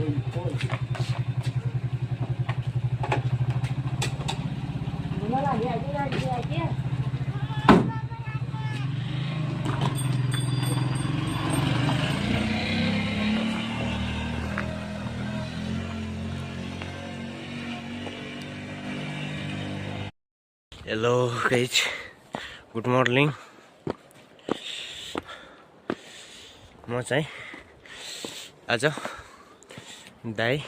Hello guys, good morning. म चाहिँ आज दाइ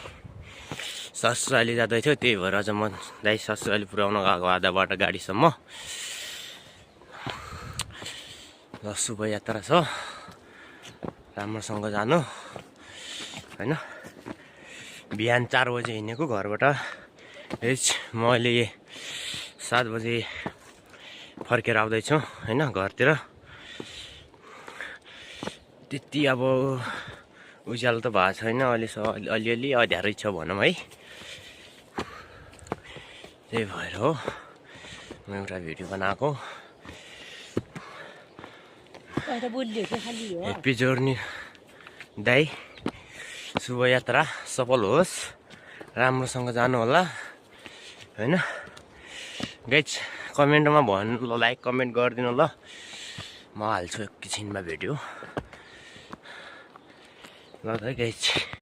ससुराली जाँदैथ्यो, त्यही भएर आज म दाइ ससुराली पुऱ्याउन गएको आधा बाटो गाडीसम्म। र शुभ यात्रा छ, राम्रोसँग जानु होइन। बिहान 4 बजे हिँडेको घरबाट। म अहिले 7 बजे फर्केर आउँदैछु होइन घरतिर। त्यति अब उज्यालो त भएको छैन अलिअलि अँध्यारै छ भनौँ है। त्यही भएर हो म एउटा भिडियो बनाएको। ह्याप्पी जर्नी दाइ, शुभ यात्रा सफल होस्, राम्रोसँग जानु होला होइन। गाइज कमेन्टमा भन्नु ल, लाइक कमेन्ट गरिदिनु ल। म हाल्छु एकैछिनमा भिडियो ल त गाइज।